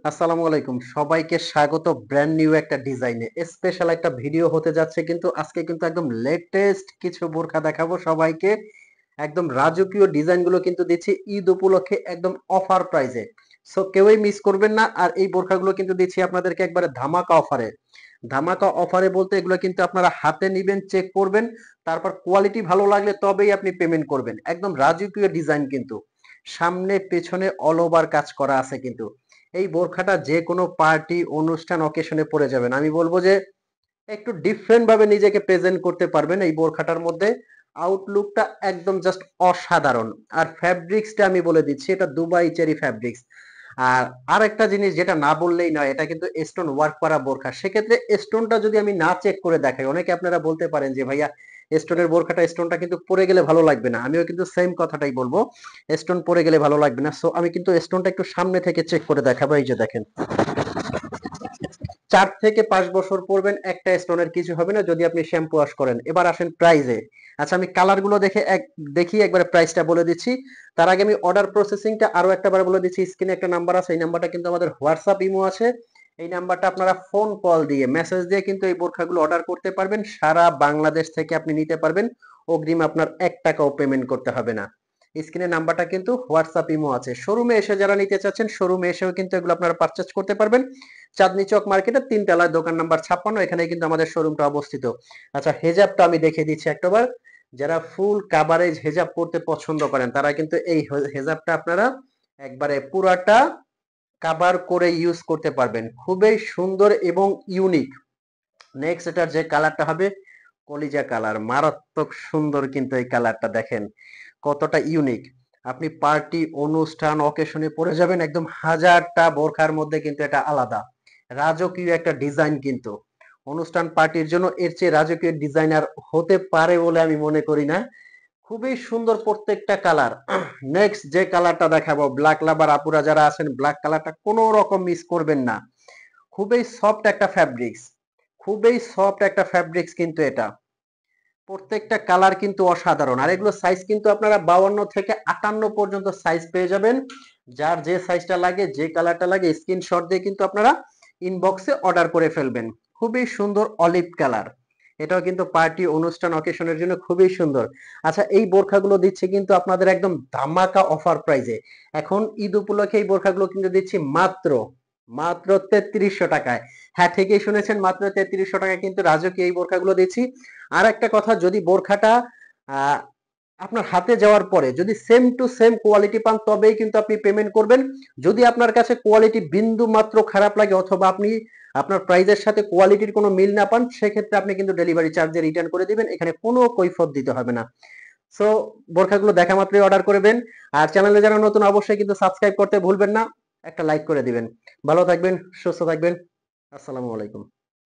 আসসালামু আলাইকুম, সবাইকে স্বাগত ব্র্যান্ড নিউ একটা ডিজাইনে স্পেশাল একটা ভিডিও হতে যাচ্ছে। কিন্তু আজকে কিন্তু একদম লেটেস্ট কিছু বোরখা দেখাবো সবাইকে। একদম রাজকীয় ডিজাইনগুলো কিন্তু দিচ্ছি ঈদ উপলক্ষে একদম অফার প্রাইজে। সো কেউই মিস করবেন না। আর এই বোরখাগুলো কিন্তু দিচ্ছি আপনাদেরকে একবারে ধামাকা অফারে। ধামাকা অফারে বলতে এগুলো কিন্তু আপনারা হাতে নিবেন, চেক করবেন, তারপর কোয়ালিটি ভালো লাগলে তবেই আপনি পেমেন্ট করবেন। একদম রাজকীয় ডিজাইন কিন্তু, সামনে পেছনে অল ওভার কাজ করা আছে কিন্তু। এই বোরখাটা যে কোনো পার্টি অনুষ্ঠান অকেশনে পরে যাবেন। আমি বলবো যে একটু ডিফারেন্ট ভাবে নিজেকে প্রেজেন্ট করতে পারবেন এই বোরখাটার মধ্যে। আউটলুকটা একদম জাস্ট অসাধারণ। আর ফ্যাব্রিক্সটা আমি বলে দিচ্ছি, এটা দুবাই চেরি ফ্যাব্রিক্স। আর আরেকটা জিনিস যেটা না বললেই নয়, এটা কিন্তু স্টোন ওয়ার্ক করা বোরখা। সেক্ষেত্রে স্টোনটা যদি আমি না চেক করে দেখাই, অনেকে আপনারা বলতে পারেন যে ভাইয়া স্টোনের বোরখাটা স্টোনটা কিন্তু পরে গেলে ভালো লাগবে না। আমিও কিন্তু সেম কথাটাই বলবো, স্টোন পরে গেলে ভালো লাগবে না। সো আমি কিন্তু স্টোনটা একটু সামনে থেকে চেক করে দেখাবো। এই যে দেখেন, 4 থেকে 5 বছর পরবেন, একটা স্টোনের কিছু হবে না যদি আপনি শ্যাম্পু ওয়াশ করেন। এবার আসেন প্রাইজে। আচ্ছা, আমি কালার গুলো দেখি একবারে প্রাইসটা বলে দিচ্ছি। তার আগে আমি অর্ডার প্রসেসিংটা আরো একটা বার বলে দিচ্ছি। স্ক্রিনে একটা নাম্বার আছে, এই নাম্বারটা কিন্তু আমাদের হোয়াটসঅ্যাপ ইমো আছে। এই নাম্বারটা আপনারা ফোন কল দিয়ে মেসেজ দিয়ে কিন্তু এই বোরখাগুলো অর্ডার করতে পারবেন। সারা বাংলাদেশ থেকে আপনি নিতে পারবেন। অগ্রিম আপনার 1 টাকাও পেমেন্ট করতে হবে না। স্ক্রিনে নাম্বারটা কিন্তু হোয়াটসঅ্যাপ ইমো আছে। শোরুমে এসে যারা নিতে চাচ্ছেন, শোরুমে এসেও কিন্তু এগুলো আপনারা পারচেজ করতে পারবেন। চাঁদনী চক মার্কেটের 3 তলায় দোকান নাম্বার 56, এখানে কিন্তু আমাদের শোরুমটা অবস্থিত। আচ্ছা, হেজাবটা আমি দেখিয়ে দিচ্ছি একটাবার। যারা ফুল কাভারেজ হেজাব পড়তে পছন্দ করেন তারা কিন্তু এই হেজাবটা আপনারা একবারে পুরাটা কাভার করে ইউজ করতে পারবেন। খুবই সুন্দর এবং ইউনিক। নেক্সট এটার যে কালারটা হবে কলিজা কালার, মারাত্মক সুন্দর কিন্তু এই কালারটা দেখেন কতটা ইউনিক। আপনি পার্টি অনুষ্ঠান অকেশনে পরে যাবেন, একদম হাজারটা বোরখার মধ্যে কিন্তু এটা আলাদা রাজকীয় একটা ডিজাইন কিন্তু। অনুষ্ঠান পার্টির জন্য এর চেয়ে রাজকীয় ডিজাইনার হতে পারে বলে আমি মনে করি না। খুবই সুন্দর প্রত্যেকটা কালার। নেক্সট যে কালারটা দেখাবো, ব্ল্যাক লাভার আপুরা যারা আছেন, ব্ল্যাক কালারটা কোনো রকম মিস করবেন না। খুবই সফট একটা ফ্যাব্রিক্স, খুবই সফট একটা ফ্যাব্রিক্স কিন্তু এটা। প্রত্যেকটা কালার কিন্তু অসাধারণ। আর এগুলো সাইজ কিন্তু আপনারা 52 থেকে 58 পর্যন্ত সাইজ পেয়ে যাবেন। যার যে সাইজটা লাগে, যে কালারটা লাগে, স্ক্রিনশট দিয়ে কিন্তু আপনারা ইনবক্সে অর্ডার করে ফেলবেন। খুবই সুন্দর অলিভ কালার, এটাও কিন্তু পার্টি অনুষ্ঠান অকেশনের জন্য খুবই সুন্দর। আচ্ছা, এই বোরখাগুলো দিচ্ছে কিন্তু আপনাদের একদম ধামাকা অফার প্রাইজে। এখন ঈদ উপলক্ষে এই বোরখাগুলো কিন্তু দিচ্ছি মাত্র মাত্র 3300 টাকায়। হ্যাঁ, ঠিকই শুনেছেন, মাত্র 3300 টাকায় কিন্তু রাজকীয় এই বোরখাগুলো দিচ্ছি। আর একটা কথা, যদি বোরখাটা আহ, আপনার হাতে যাওয়ার পরে যদি সেম টু সেম কোয়ালিটি পান তবেই কিন্তু আপনি পেমেন্ট করবেন। যদি আপনার কাছে কোয়ালিটি বিন্দু মাত্র খারাপ লাগে অথবা আপনি আপনার প্রাইজের সাথে কোয়ালিটির কোনো মিল না পান, সেক্ষেত্রে আপনি কিন্তু ডেলিভারি চার্জে রিটার্ন করে দিবেন। এখানে কোনো কৈফিয়ত দিতে হবে না। সো বোরখাগুলো দেখা মাত্রই অর্ডার করবেন। আর চ্যানেলে যারা নতুন অবশ্যই কিন্তু সাবস্ক্রাইব করতে ভুলবেন না, একটা লাইক করে দিবেন। ভালো থাকবেন, সুস্থ থাকবেন। আসসালামু আলাইকুম।